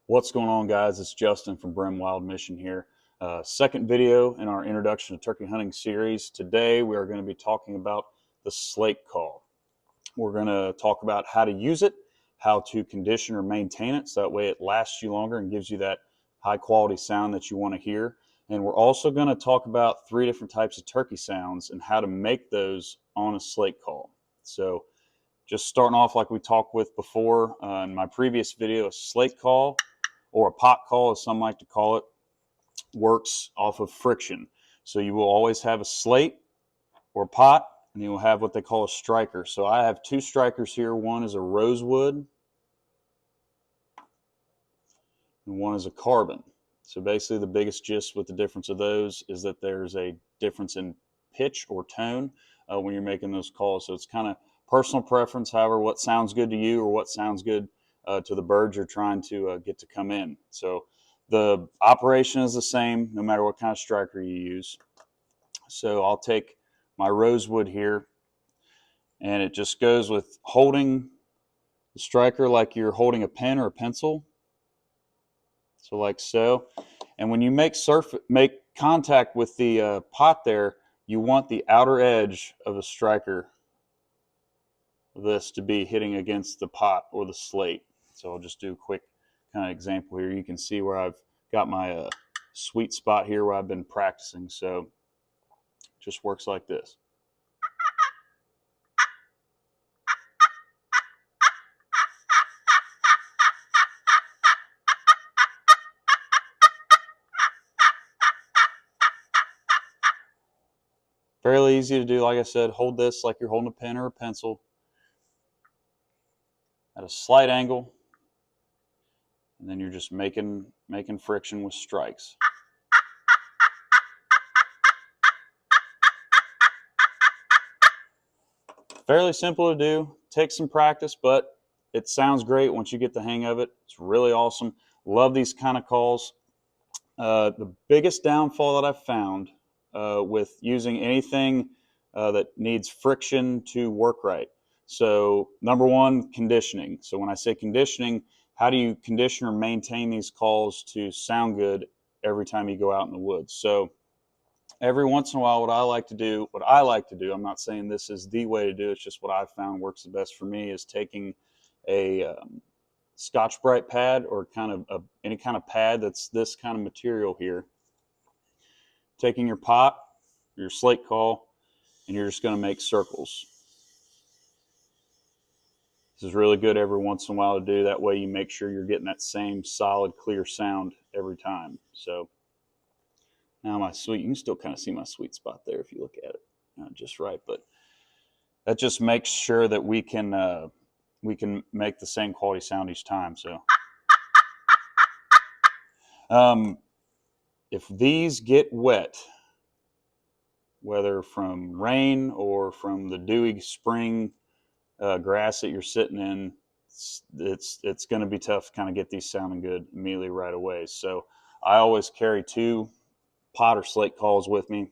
What's going on, guys? It's Justin from Brim Wild Mission here. Second video in our Introduction to Turkey Hunting series. Today we are going to be talking about the Slate Call. We're going to talk about how to use it, how to condition or maintain it so that way it lasts you longer and gives you that high quality sound that you want to hear. And we're also going to talk about 3 different types of turkey sounds and how to make those on a Slate Call. So just starting off like we talked with before in my previous video, a Slate Call, or a pot call as some like to call it, works off of friction. So you will always have a slate or pot, and you will have what they call a striker. So I have 2 strikers here. One is a rosewood, and one is a carbon. So basically the biggest gist with the difference of those is that there's a difference in pitch or tone when you're making those calls. So it's kind of personal preference, however, what sounds good to you or what sounds good to the birds you're trying to get to come in. So the operation is the same no matter what kind of striker you use. So I'll take my rosewood here, and it just goes with holding the striker like you're holding a pen or a pencil. So like so. And when you make contact with the pot there, you want the outer edge of the striker of this to be hitting against the pot or the slate. So I'll just do a quick kind of example here. You can see where I've got my sweet spot here where I've been practicing. So it just works like this. Fairly easy to do. Like I said, hold this like you're holding a pen or a pencil at a slight angle, and then you're just making friction with strikes. Fairly simple to do. Takes some practice, but it sounds great once you get the hang of it. It's really awesome. Love these kind of calls. The biggest downfall that I've found with using anything that needs friction to work right. So number one, conditioning. So when I say conditioning, how do you condition or maintain these calls to sound good every time you go out in the woods? So every once in a while, what I like to do, I'm not saying this is the way to do it, it's just what I've found works the best for me, is taking a Scotch-Brite pad or any kind of pad that's this kind of material here. Taking your pot, your slate call, and you're just going to make circles. This is really good every once in a while to do. That way you make sure you're getting that same solid, clear sound every time. So now you can still kind of see my sweet spot there if you look at it. Not just right, but that just makes sure that we can make the same quality sound each time. So if these get wet, whether from rain or from the dewy spring grass that you're sitting in, it's going to be tough to kind of get these sounding good immediately right away. So I always carry 2 pot or slate calls with me,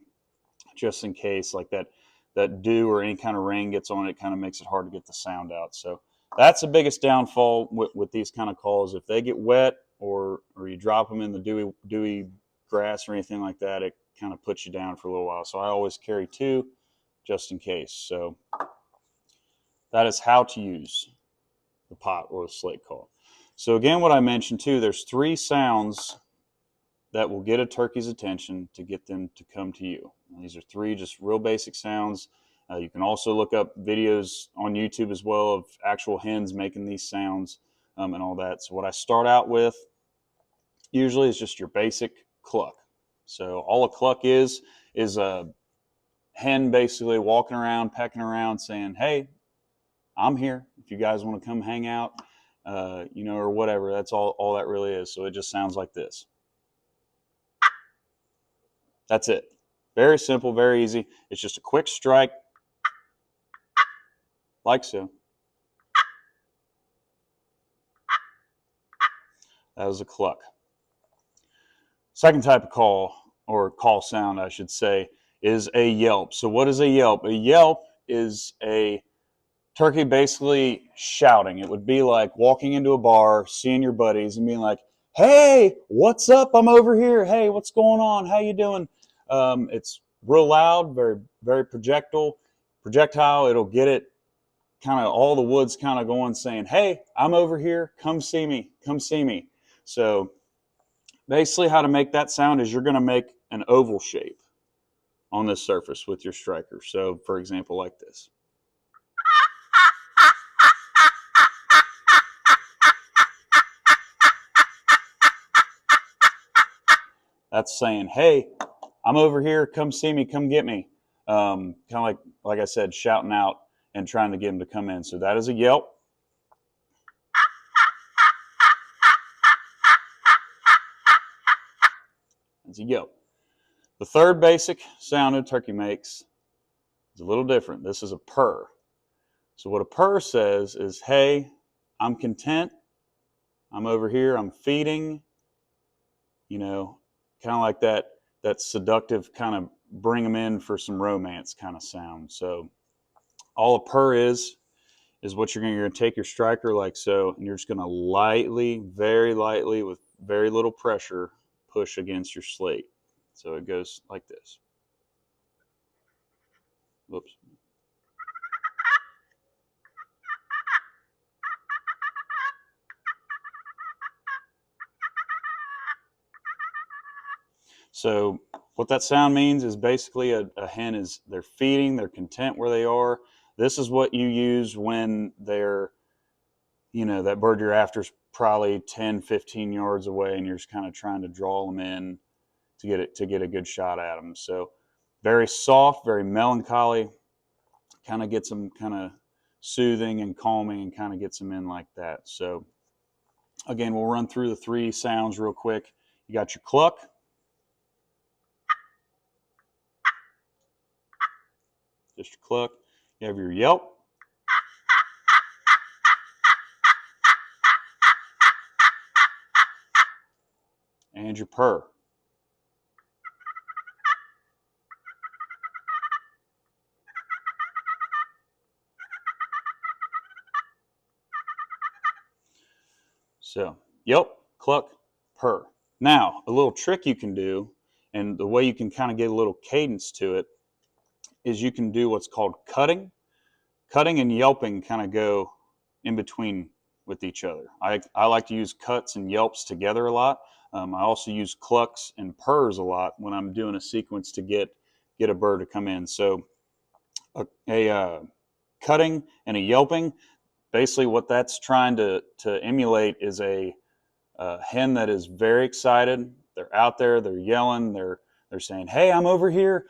just in case like that dew or any kind of rain gets on it, kind of makes it hard to get the sound out. So that's the biggest downfall with these kind of calls. If they get wet or you drop them in the dewy grass or anything like that, it kind of puts you down for a little while. So I always carry 2 just in case. So that is how to use the pot or the slate call. So again, what I mentioned too, there's 3 sounds that will get a turkey's attention to get them to come to you. And these are 3 just real basic sounds. You can also look up videos on YouTube as well of actual hens making these sounds and all that. So what I start out with usually is just your basic cluck. So all a cluck is a hen basically walking around, pecking around, saying, "Hey, I'm here. If you guys want to come hang out, or whatever." That's all that really is. So it just sounds like this. That's it. Very simple, very easy. It's just a quick strike, like so. That was a cluck. Second type of call, or call sound, I should say, is a yelp. So what is a yelp? A yelp is a turkey basically shouting. It would be like walking into a bar, seeing your buddies, and being like, hey, what's up? I'm over here. Hey, what's going on? How you doing? It's real loud, very, very projectile. It'll get it kind of all the woods kind of going saying, hey, I'm over here. Come see me. Come see me. So basically how to make that sound is you're going to make an oval shape on this surface with your striker. So for example, like this. That's saying, hey, I'm over here. Come see me. Come get me. Kind of like I said, shouting out and trying to get them to come in. So that is a yelp. That's a yelp. The third basic sound a turkey makes is a little different. This is a purr. So what a purr says is, hey, I'm content. I'm over here. I'm feeding. You know, kind of like that seductive kind of bring them in for some romance kind of sound. So all a purr is what you're going to take your striker like so, and you're just going to lightly, very lightly, with very little pressure, push against your slate. So it goes like this. Whoops. So what that sound means is basically a hen is they're feeding, they're content where they are. This is what you use when they're, you know, that bird you're after is probably 10, 15 yards away and you're just kind of trying to draw them in to get a good shot at them. So very soft, very melancholy, kind of gets them kind of soothing and calming and kind of gets them in like that. So again, we'll run through the three sounds real quick. You got your cluck, just your cluck. You have your yelp, and your purr. So yelp, cluck, purr. Now, a little trick you can do, and the way you can kind of get a little cadence to it, is you can do what's called cutting. Cutting and yelping kind of go in between with each other. I like to use cuts and yelps together a lot. I also use clucks and purrs a lot when I'm doing a sequence to get a bird to come in. So a cutting and a yelping, basically what that's trying to emulate is a hen that is very excited. They're out there, they're yelling, they're saying, hey, I'm over here,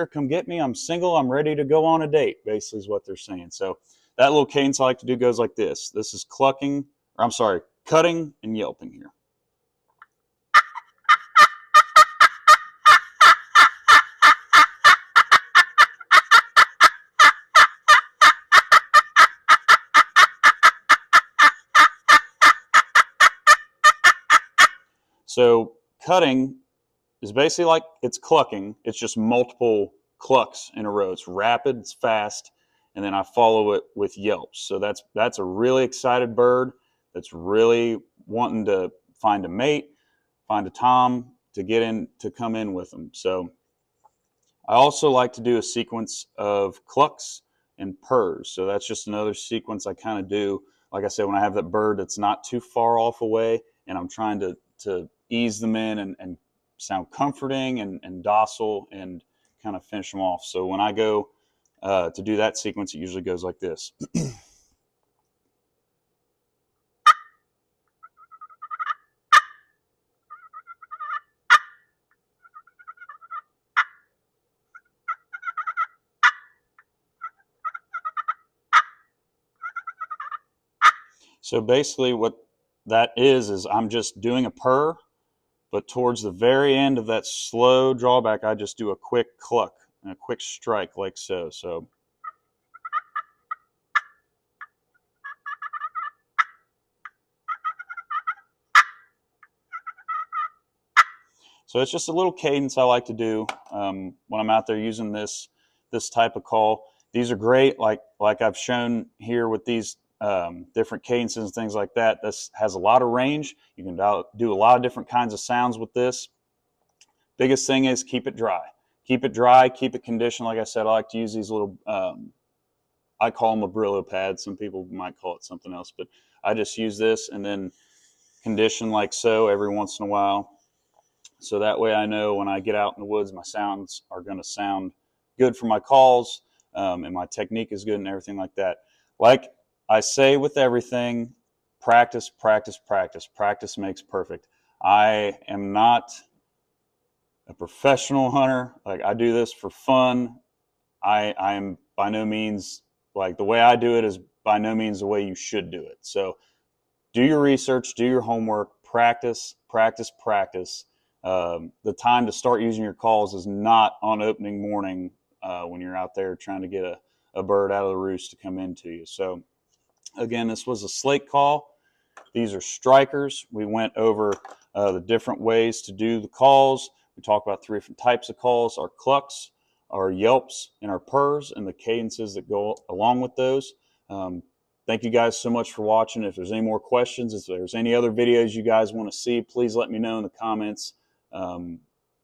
come get me, I'm single, I'm ready to go on a date, basically is what they're saying. So that little cadence I like to do goes like this. This is clucking, or I'm sorry, cutting and yelping here. So cutting is basically like it's clucking. It's just multiple clucks in a row. It's rapid, it's fast, and then I follow it with yelps. So that's a really excited bird that's really wanting to find a mate, find a tom to get in to come in with them. So I also like to do a sequence of clucks and purrs. So that's just another sequence I kind of do. Like I said, when I have that bird that's not too far off away and I'm trying to ease them in and sound comforting and docile and kind of finish them off. So when I go to do that sequence, it usually goes like this. So basically what that is I'm just doing a purr, but towards the very end of that slow drawback, I just do a quick cluck and a quick strike like so. So it's just a little cadence I like to do when I'm out there using this type of call. These are great, like I've shown here with these different cadences and things like that. This has a lot of range. You can do a lot of different kinds of sounds with this. Biggest thing is keep it dry. Keep it dry, keep it conditioned. Like I said, I like to use these little, I call them a Brillo pad. Some people might call it something else, but I just use this and then condition like so every once in a while. So that way I know when I get out in the woods, my sounds are going to sound good for my calls, and my technique is good and everything like that. Like I say with everything, practice, practice, practice. Practice makes perfect. I am not a professional hunter. Like I do this for fun. I am by no means, like the way I do it is by no means the way you should do it. So do your research, do your homework, practice, practice, practice. The time to start using your calls is not on opening morning when you're out there trying to get a bird out of the roost to come into you. So again, this was a Slate Call. These are strikers. We went over the different ways to do the calls. We talked about 3 different types of calls: our clucks, our yelps, and our purrs, and the cadences that go along with those. Thank you guys so much for watching. If there's any more questions, if there's any other videos you guys want to see, please let me know in the comments.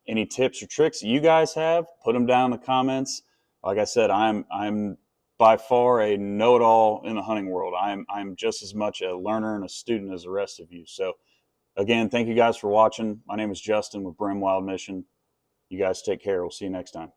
Any tips or tricks that you guys have, put them down in the comments. Like I said, I'm by far a know-it-all in the hunting world. I'm just as much a learner and a student as the rest of you. So again, thank you guys for watching. My name is Justin with Brim Wild Mission. You guys take care. We'll see you next time.